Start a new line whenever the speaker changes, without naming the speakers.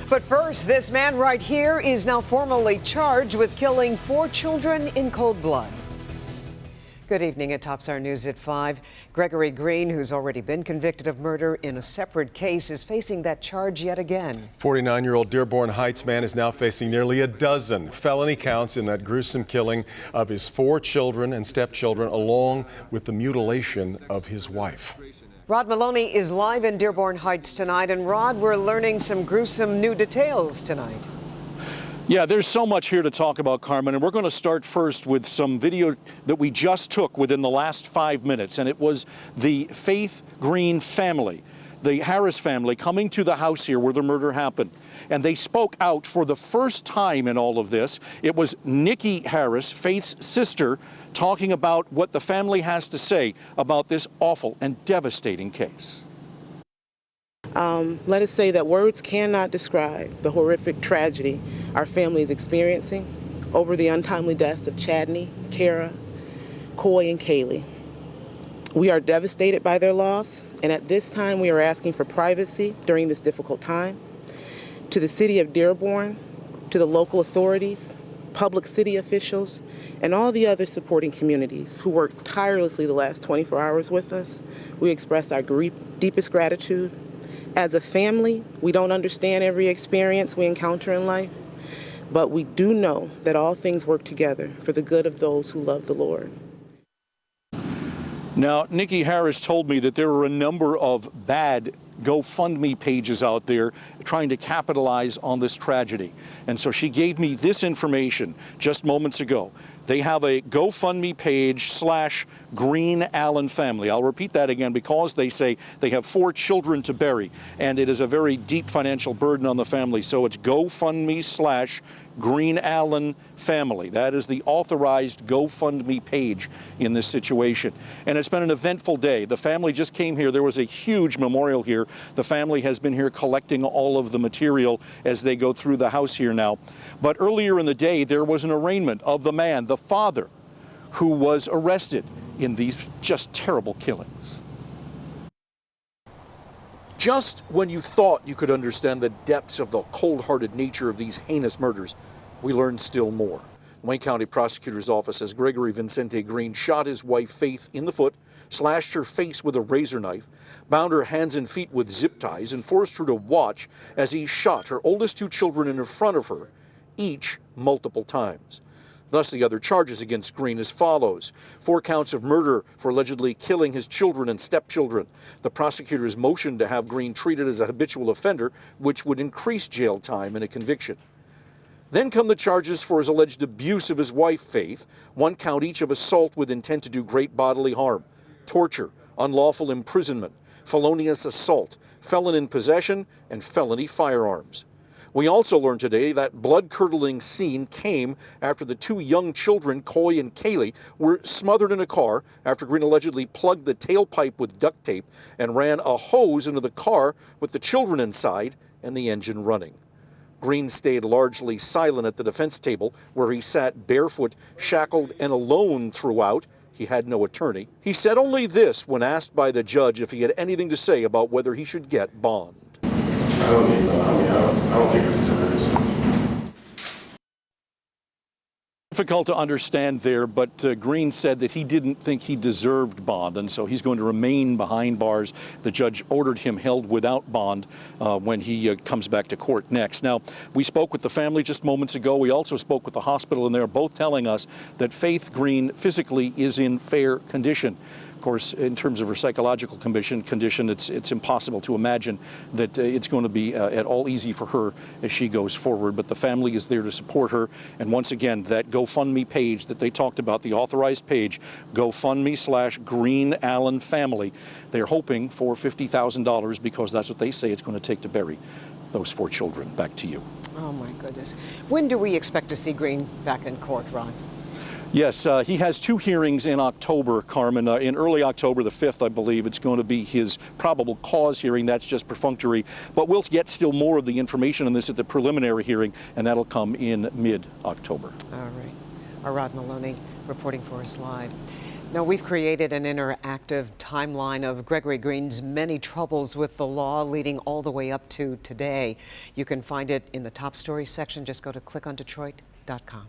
But first, this man right here is now formally charged with killing 4 children in cold blood. Good evening. It tops our news at 5. Gregory Green, who's already been convicted of murder in a separate case, is facing that charge yet again.
49-year-old Dearborn Heights man is now facing nearly a dozen felony counts in that gruesome killing of his 4 children and stepchildren, along with the mutilation of his wife.
Rod Maloney is live in Dearborn Heights tonight. And Rod, we're learning some gruesome new details tonight.
Yeah, there's so much here to talk about, Carmen, and we're going to start first with some video that we just took within the last 5 minutes, and it was the Faith Green family, the Harris family, coming to the house here where the murder happened. And they spoke out for the first time in all of this. It was Nikki Harris, Faith's sister, talking about what the family has to say about this awful and devastating case.
Let us say that words cannot describe the horrific tragedy our family is experiencing over the untimely deaths of Chadney, Kara, Coy, and Kaylee. We are devastated by their loss, and at this time we are asking for privacy during this difficult time. To the city of Dearborn, to the local authorities, public city officials, and all the other supporting communities who worked tirelessly the last 24 hours with us, we express our deepest gratitude. As a family, we don't understand every experience we encounter in life, but we do know that all things work together for the good of those who love the Lord.
Now, Nikki Harris told me that there were a number of bad GoFundMe pages out there trying to capitalize on this tragedy. And so she gave me this information just moments ago. They have a GoFundMe page / Green Allen family. I'll repeat that again because they say they have 4 children to bury, and it is a very deep financial burden on the family. So it's GoFundMe / Green Allen family. That is the authorized GoFundMe page in this situation. And it's been an eventful day. The family just came here. There was a huge memorial here. The family has been here collecting all of the material as they go through the house here now. But earlier in the day, there was an arraignment of the man, the father, who was arrested in these just terrible killings. Just when you thought you could understand the depths of the cold-hearted nature of these heinous murders, we learned still more. The Wayne County Prosecutor's Office says Gregory Vincente Green shot his wife Faith in the foot, slashed her face with a razor knife, bound her hands and feet with zip ties, and forced her to watch as he shot her oldest 2 children in front of her, each multiple times. Thus, the other charges against Green as follows: 4 counts of murder for allegedly killing his children and stepchildren. The prosecutors motioned to have Green treated as a habitual offender, which would increase jail time in a conviction. Then come the charges for his alleged abuse of his wife, Faith, 1 count each of assault with intent to do great bodily harm, torture, unlawful imprisonment, felonious assault, felon in possession, and felony firearms. We also learned today that blood-curdling scene came after the 2 young children, Coy and Kaylee, were smothered in a car after Green allegedly plugged the tailpipe with duct tape and ran a hose into the car with the children inside and the engine running. Green stayed largely silent at the defense table, where he sat barefoot, shackled, and alone throughout. He had no attorney. He said only this when asked by the judge if he had anything to say about whether he should get bond.
I don't think it's serious.
Difficult to understand there, but Green said that he didn't think he deserved bond, and so he's going to remain behind bars. The judge ordered him held without bond when he comes back to court next. Now, we spoke with the family just moments ago. We also spoke with the hospital, and they're both telling us that Faith Green physically is in fair condition. Of course, in terms of her psychological condition, it's impossible to imagine that it's going to be at all easy for her as she goes forward. But the family is there to support her. And once again, that GoFundMe page that they talked about, the authorized page, GoFundMe / Green Allen family, they're hoping for $50,000 because that's what they say it's going to take to bury those 4 children. Back to you.
Oh, my goodness. When do we expect to see Green back in court, Ron?
Yes, he has 2 hearings in October, Carmen. In early October, the 5th, I believe, it's going to be his probable cause hearing. That's just perfunctory. But we'll get still more of the information on this at the preliminary hearing, and that'll come in mid-October.
All right. Rod Maloney reporting for us live. Now, we've created an interactive timeline of Gregory Green's many troubles with the law leading all the way up to today. You can find it in the top story section. Just go to clickondetroit.com.